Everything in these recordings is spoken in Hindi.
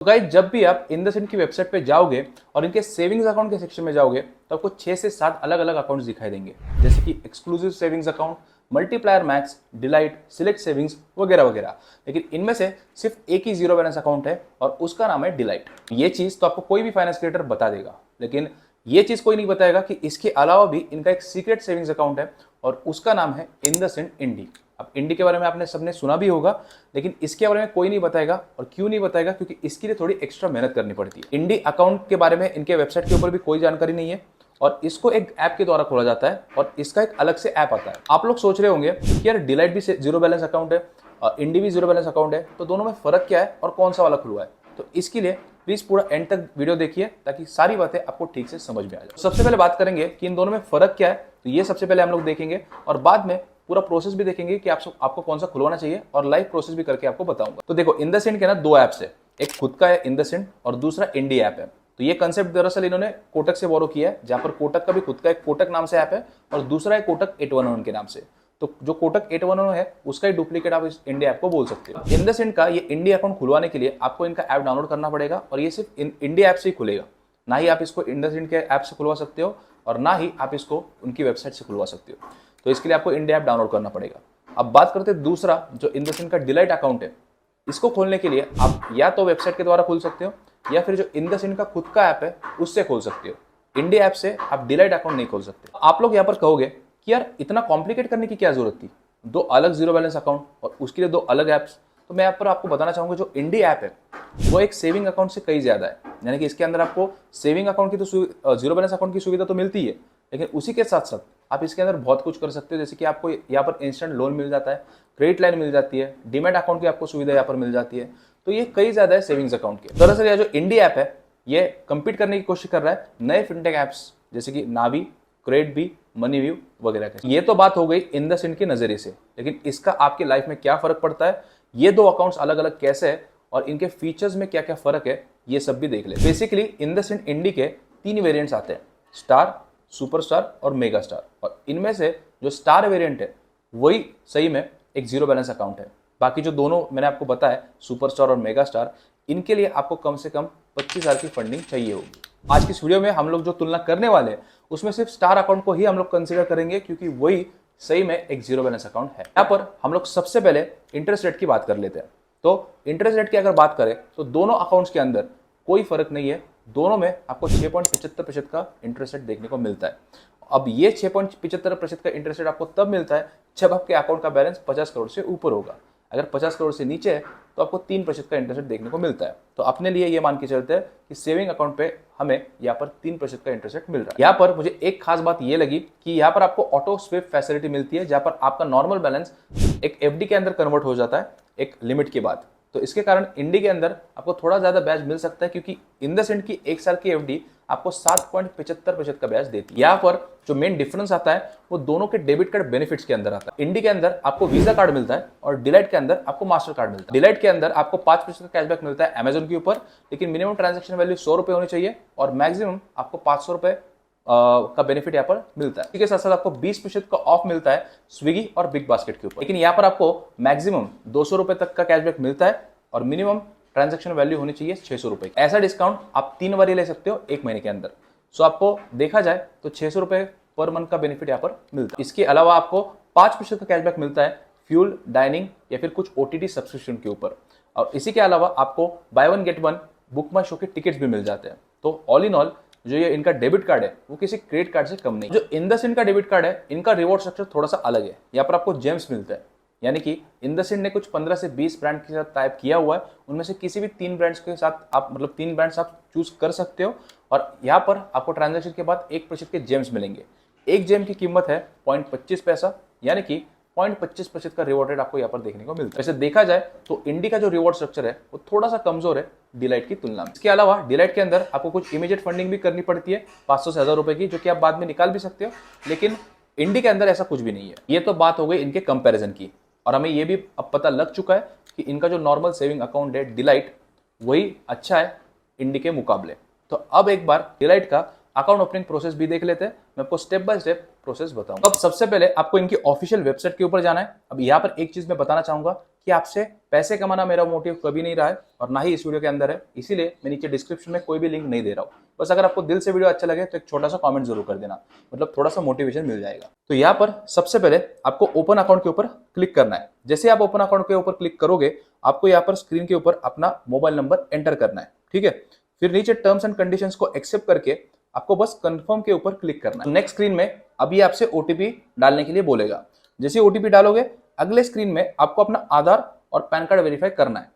तो गाइस जब भी आप इंडसइंड की वेबसाइट पे जाओगे और इनके सेविंग्स अकाउंट के सेक्शन में जाओगे तो आपको 6 से 7 अलग अलग अकाउंट्स दिखाई देंगे, जैसे कि exclusive savings account, multiplier max, delight, select savings वगैरह वगैरह। लेकिन इनमें से सिर्फ एक ही जीरो बैलेंस अकाउंट है और उसका नाम है डिलाइट। ये चीज तो आपको कोई भी फाइनेंस क्रिएटर बता देगा, लेकिन ये चीज कोई नहीं बताएगा कि इसके अलावा भी इनका एक सीक्रेट सेविंग्स अकाउंट है और उसका नाम है इंडसइंड इंडी। अब इंडी के बारे में आपने सबने सुना भी होगा, लेकिन इसके बारे में कोई नहीं बताएगा। और क्यों नहीं बताएगा? क्योंकि इसके लिए थोड़ी एक्स्ट्रा मेहनत करनी पड़ती है। इंडी अकाउंट के बारे में इनके वेबसाइट के ऊपर भी कोई जानकारी नहीं है और इसको एक ऐप के द्वारा खोला जाता है और इसका एक अलग से ऐप आता है। आप लोग सोच रहे होंगे कि यार डिलाइट भी जीरो बैलेंस अकाउंट है और इंडी भी जीरो बैलेंस अकाउंट है, तो दोनों में फर्क क्या है और कौन सा वाला खुलवा है? तो इसके लिए प्लीज पूरा एंड तक वीडियो देखिए ताकि सारी बातें आपको ठीक से समझ में आ जाए। सबसे पहले बात करेंगे कि इन दोनों में फर्क क्या है, तो ये सबसे पहले हम लोग देखेंगे और बाद में पूरा प्रोसेस भी देखेंगे कि आपको कौन सा खुलवाना चाहिए और लाइव प्रोसेस भी करके आपको बताऊंगा। तो देखो, इंडसइंड के ना दो ऐप्स है, एक खुद का है इंडसइंड और दूसरा इंडी ऐप है। तो ये कंसेप्ट दरअसल इन्होंने कोटक से बोरो किया है, जहां पर कोटक का भी खुद का एक कोटक नाम से ऐप है और दूसरा है कोटक 811 के नाम से। तो जो कोटक 811 है उसका ही डुप्लीकेट आप इस इंडी ऐप को बोल सकते हो। इंडसइंड का ये इंडी अकाउंट खुलवाने के लिए आपको इनका ऐप डाउनलोड करना पड़ेगा और ये सिर्फ इंडी ऐप से ही खुलेगा, ना ही आप इसको इंडसइंड के ऐप से खुलवा सकते हो और ना ही आप इसको उनकी वेबसाइट से खुलवा सकते हो। तो इसके लिए आपको इंडी ऐप डाउनलोड करना पड़ेगा। अब बात करते हैं दूसरा, जो इंडसइंड का डिलाइट अकाउंट है। इसको खोलने के लिए आप या तो वेबसाइट के द्वारा खोल सकते हो या फिर जो इंडसइंड का खुद का ऐप है उससे खोल सकते हो। इंडी ऐप से आप डिलाइट अकाउंट नहीं खोल सकते। आप लोग यहाँ पर कहोगे कि यार इतना कॉम्प्लिकेट करने की क्या जरूरत थी, दो अलग जीरो बैलेंस अकाउंट और उसके लिए दो अलग ऐप्स। तो मैं यहाँ पर आपको बताना चाहूंगा, जो इंडी ऐप है वो एक सेविंग अकाउंट से कई ज्यादा है। यानी कि इसके अंदर आपको सेविंग अकाउंट की तो जीरो बैलेंस अकाउंट की सुविधा तो मिलती है, लेकिन उसी के साथ साथ आप इसके अंदर बहुत कुछ कर सकते हो। जैसे कि आपको यहाँ पर इंस्टेंट लोन मिल जाता है, क्रेडिट लाइन मिल जाती है, डीमैट अकाउंट की आपको सुविधा यहाँ पर मिल जाती है। तो ये कई ज्यादा है सेविंग्स अकाउंट के। दरअसल यह जो इंडी ऐप है ये कम्पीट करने की कोशिश कर रहा है नए फिनटेक ऐप्स जैसे कि नावी, क्रेडिट, मनीव्यू वगैरह के। ये तो बात हो गई इंडसइंड के नजरिए से, लेकिन इसका आपकी लाइफ में क्या फर्क पड़ता है, ये दो अकाउंट्स अलग अलग कैसे है और इनके फीचर्स में क्या क्या फर्क है, ये सब भी देख ले। बेसिकली इंडसइंड इंडी के 3 वेरिएंट्स आते हैं, स्टार, सुपरस्टार और मेगा स्टार। और इनमें से जो स्टार वेरिएंट है वही सही में एक जीरो बैलेंस अकाउंट है। बाकी जो दोनों मैंने आपको बताया, सुपरस्टार और मेगा स्टार, इनके लिए आपको कम से कम 25,000 की फंडिंग चाहिए होगी। आज की इस वीडियो में हम लोग जो तुलना करने वाले हैं उसमें सिर्फ स्टार अकाउंट को ही हम लोग कंसीडर करेंगे, क्योंकि वही सही में एक जीरो बैलेंस अकाउंट है। यहाँ पर हम लोग सबसे पहले इंटरेस्ट रेट की बात कर लेते हैं। तो इंटरेस्ट रेट की अगर बात करें तो दोनों अकाउंट्स के अंदर कोई फर्क नहीं है, दोनों में आपको 6.75% का इंटरेस्ट रेट देखने को मिलता है। अब ये 6.75% का इंटरेस्ट रेट आपको तब मिलता है जब आपके अकाउंट का बैलेंस 50 करोड़ से ऊपर होगा। अगर 50 करोड़ से नीचे है तो आपको 3% का इंटरेस्ट रेट देखने को मिलता है। तो अपने लिए ये मान के चलते हैं कि सेविंग अकाउंट पे हमें यहाँ पर 3% का इंटरेस्ट रेट मिल रहा है। यहाँ पर मुझे एक खास बात ये लगी कि यहाँ पर आपको ऑटो स्विप फैसिलिटी मिलती है, जहाँ पर आपका नॉर्मल बैलेंस एक एफडी के अंदर कन्वर्ट हो जाता है एक लिमिट के बाद। तो इसके कारण इंडी के अंदर आपको थोड़ा ज्यादा ब्याज मिल सकता है, क्योंकि इंडसइंड की 1 साल की एफडी आपको 7.75% का ब्याज देती है। यहाँ पर जो मेन डिफरेंस आता है वो दोनों के डेबिट कार्ड बेनिफिट्स के अंदर आता है। इंडी के अंदर आपको वीजा कार्ड मिलता है और डिलाइट के अंदर आपको मास्टर कार्ड मिलता है। डिलाइट के अंदर आपको 5% का कैशबैक मिलता है अमेजोन के ऊपर, लेकिन मिनिमम ट्रांजेक्शन वैल्यू 100 रुपए होनी चाहिए और मैक्सिमम आपको 500 रुपए का बेनिफिट यहाँ पर मिलता है। इसके साथ साथ आपको 20% का ऑफ मिलता है स्विगी और बिग बास्केट के ऊपर, लेकिन यहाँ पर आपको मैक्सिमम 200 रुपए तक का कैशबैक मिलता है और मिनिमम ट्रांजैक्शन वैल्यू होनी चाहिए 600 रुपए। ऐसा डिस्काउंट आप 3 बार ले सकते हो 1 महीने के अंदर। सो आपको देखा जाए तो 600 रुपए पर मंथ का बेनिफिट यहाँ पर मिलता है। इसके अलावा आपको 5% का कैशबैक मिलता है फ्यूल, डाइनिंग या फिर कुछ ओटीटी सब्सक्रिप्शन के ऊपर। और इसी के अलावा आपको by one get one book my show के टिकट्स भी मिल जाते हैं। तो ऑल इन ऑल जो ये इनका डेबिट कार्ड है वो किसी क्रेडिट कार्ड से कम नहीं। जो इंडसइंड का डेबिट कार्ड है, इनका रिवॉर्ड स्ट्रक्चर थोड़ा सा अलग है। यहाँ पर आपको जेम्स मिलता है, यानी कि इंडसइंड ने कुछ 15 से 20 ब्रांड के साथ टाइप किया हुआ है, उनमें से किसी भी 3 ब्रांड्स के साथ आप 3 ब्रांड्स आप चूज कर सकते हो। और यहाँ पर आपको ट्रांजैक्शन के बाद 1% के जेम्स मिलेंगे। एक जेम की कीमत है 0.25 पैसा, यानी कि 0.25% का रिवॉर्ड रेट आपको यहाँ पर देखने को मिलता है। वैसे देखा जाए तो इंडी का जो रिवॉर्ड स्ट्रक्चर है वो थोड़ा सा कमजोर है डिलाइट की तुलना में। इसके अलावा डिलाइट के अंदर आपको कुछ इमीडिएट फंडिंग भी करनी पड़ती है 500 से 1000 रुपए की, जो कि आप बाद में निकाल भी सकते हो, लेकिन इंडी के अंदर ऐसा कुछ भी नहीं है। ये तो बात हो गई इनके कंपेरिजन की, और हमें ये भी अब पता लग चुका है कि इनका जो नॉर्मल सेविंग अकाउंट है डिलाइट, वही अच्छा है इंडी के मुकाबले। तो अब एक बार डिलाइट का अकाउंट ओपनिंग प्रोसेस भी देख लेते हैं। मैं आपको स्टेप बाय स्टेप प्रोसेस बताऊंगा। अब सबसे पहले आपको इनकी ऑफिशियल वेबसाइट के ऊपर जाना है। अब यहाँ पर एक चीज मैं बताना चाहूंगा कि आपसे पैसे कमाना मेरा मोटिव कभी नहीं रहा है और ना ही इस वीडियो के अंदर है, इसीलिए मैं नीचे डिस्क्रिप्शन में कोई भी लिंक नहीं दे रहा हूँ। बस अगर आपको दिल से वीडियो अच्छा लगे तो एक छोटा सा कमेंट जरूर कर देना, मतलब थोड़ा सा मोटिवेशन मिल जाएगा। तो यहाँ पर सबसे पहले आपको ओपन अकाउंट के ऊपर क्लिक करना है। जैसे आप ओपन अकाउंट के ऊपर क्लिक करोगे, आपको यहाँ पर स्क्रीन के ऊपर अपना मोबाइल नंबर एंटर करना है, ठीक है। फिर नीचे टर्म्स एंड कंडीशंस को एक्सेप्ट करके आपको बस कंफर्म के ऊपर क्लिक करना है। नेक्स्ट स्क्रीन में अभी आपसे ओटीपी डालने के लिए बोलेगा। जैसे ओटीपी डालोगे, अगले स्क्रीन में आपको अपना आधार और पैन कार्ड वेरीफाई करना है।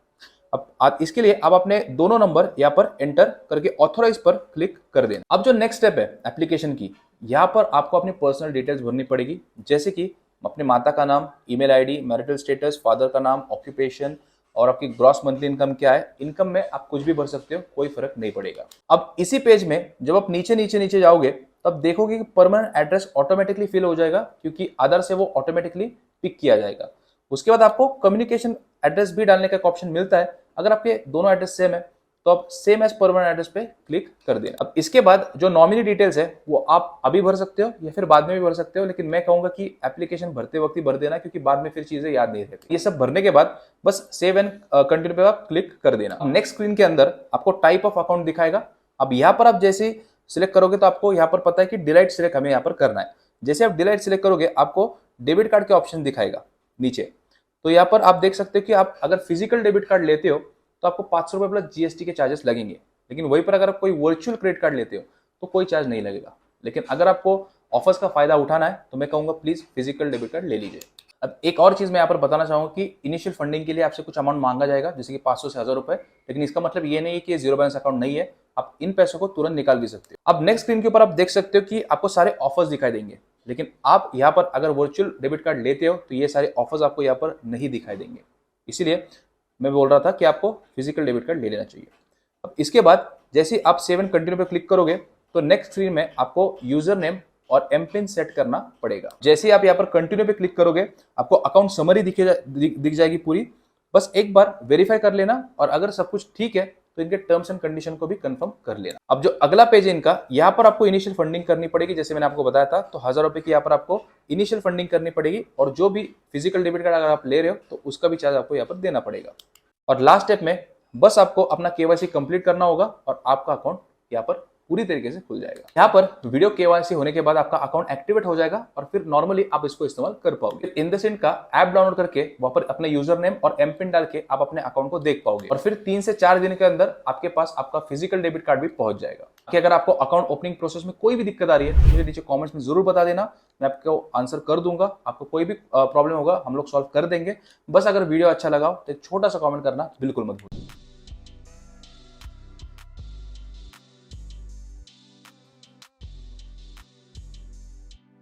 अब इसके लिए आप अपने दोनों नंबर यहाँ पर एंटर करके ऑथोराइज पर क्लिक कर देना। अब जो नेक्स्ट स्टेप है एप्लीकेशन की, यहाँ पर आपको अपनी पर्सनल डिटेल्स भरनी पड़ेगी, जैसे कि अपने माता का नाम, email ID, marital status, father का नाम, ऑक्यूपेशन और आपकी ग्रॉस मंथली इनकम क्या है। इनकम में आप कुछ भी भर सकते हो, कोई फर्क नहीं पड़ेगा। अब इसी पेज में जब आप नीचे नीचे नीचे जाओगे तब देखोगे कि परमानेंट एड्रेस ऑटोमेटिकली फिल हो जाएगा, क्योंकि आधार से वो ऑटोमेटिकली पिक किया जाएगा। उसके बाद आपको कम्युनिकेशन एड्रेस भी डालने का ऑप्शन मिलता है। अगर आपके दोनों एड्रेस सेम है तो आप सेम एज परमानेंट एड्रेस पे क्लिक कर देना। अब इसके बाद जो नॉमिनी डिटेल्स है वो आप अभी भर सकते हो या फिर बाद में भी भर सकते हो, लेकिन मैं कहूंगा कि एप्लीकेशन भरते वक्त ही भर देना, क्योंकि बाद में फिर चीजें याद नहीं रहती। ये सब भरने के बाद बस सेव एंड कंटिन्यू पे आप क्लिक कर देना। नेक्स्ट स्क्रीन के अंदर आपको टाइप ऑफ अकाउंट दिखाएगा। अब यहाँ पर आप जैसे सिलेक्ट करोगे तो आपको यहाँ पर पता है कि डिलाइट सिलेक्ट हमें यहाँ पर करना है। जैसे आप डिलाइट सिलेक्ट करोगे, आपको डेबिट कार्ड के ऑप्शन दिखाएगा नीचे। तो यहाँ पर आप देख सकते हो कि आप अगर फिजिकल डेबिट कार्ड लेते हो तो आपको 500 रुपये प्लस जीएसटी के चार्जेस लगेंगे, लेकिन वहीं पर अगर आप कोई वर्चुअल क्रेडिट कार्ड लेते हो तो कोई चार्ज नहीं लगेगा। लेकिन अगर आपको ऑफर्स का फायदा उठाना है तो मैं कहूंगा प्लीज फिजिकल डेबिट कार्ड ले लीजिए। अब एक और चीज मैं यहाँ पर बताना चाहूंगा कि इनिशियल फंडिंग के लिए आपसे कुछ अमाउंट मांगा जाएगा, जैसे कि 500 से 1000 रुपए, लेकिन इसका मतलब ये नहीं है कि जीरो बैलेंस अकाउंट नहीं है, आप इन पैसों को तुरंत निकाल भी सकते हो। अब नेक्स्ट स्क्रीन के ऊपर आप देख सकते हो कि आपको सारे ऑफर्स दिखाई देंगे, लेकिन आप यहाँ पर अगर वर्चुअल डेबिट कार्ड लेते हो तो ये सारे ऑफर्स आपको यहाँ पर नहीं दिखाई देंगे। इसीलिए मैं बोल रहा था कि आपको फिजिकल डेबिट कार्ड ले लेना चाहिए। अब इसके बाद जैसे आप सेव एंड कंटिन्यू पे क्लिक करोगे तो नेक्स्ट स्क्रीन में आपको यूजर नेम और एम पिन सेट करना पड़ेगा। जैसे आप यहाँ पर कंटिन्यू पे क्लिक करोगे, आपको अकाउंट समरी दिख जाएगी पूरी। बस एक बार वेरीफाई कर लेना और अगर सब कुछ ठीक है तो इनके टर्म्स एंड कंडीशन को भी कंफर्म कर लेना। अब जो अगला पेज है इनका, यहाँ पर आपको इनिशियल फंडिंग करनी पड़ेगी, जैसे मैंने आपको बताया था। तो 1000 रुपए की यहाँ पर आपको इनिशियल फंडिंग करनी पड़ेगी, और जो भी फिजिकल डेबिट कार्ड अगर आप ले रहे हो तो उसका भी चार्ज आपको यहाँ पर देना पड़ेगा। और लास्ट स्टेप में बस आपको अपना केवाईसी कंप्लीट करना होगा और आपका अकाउंट यहाँ पर पूरी तरीके से खुल जाएगा। यहाँ पर वीडियो केवाईसी होने के बाद आपका अकाउंट एक्टिवेट हो जाएगा और फिर नॉर्मली आप इसको इस्तेमाल कर पाओगे। इंडसइंड का ऐप डाउनलोड करके वहां पर अपने यूजर नेम और एम पिन डाल के आप अपने अकाउंट को देख पाओगे, और फिर 3 से 4 दिन के अंदर आपके पास आपका फिजिकल डेबिट कार्ड भी पहुंच जाएगा। कि अगर आपको अकाउंट ओपनिंग प्रोसेस में कोई भी दिक्कत आ रही है तो मुझे नीचे कॉमेंट्स में जरूर बता देना, मैं आपको आंसर कर दूंगा। आपको कोई भी प्रॉब्लम होगा हम लोग सॉल्व कर देंगे। बस अगर वीडियो अच्छा लगा तो एक छोटा सा कॉमेंट करना बिल्कुल मत भूलिए।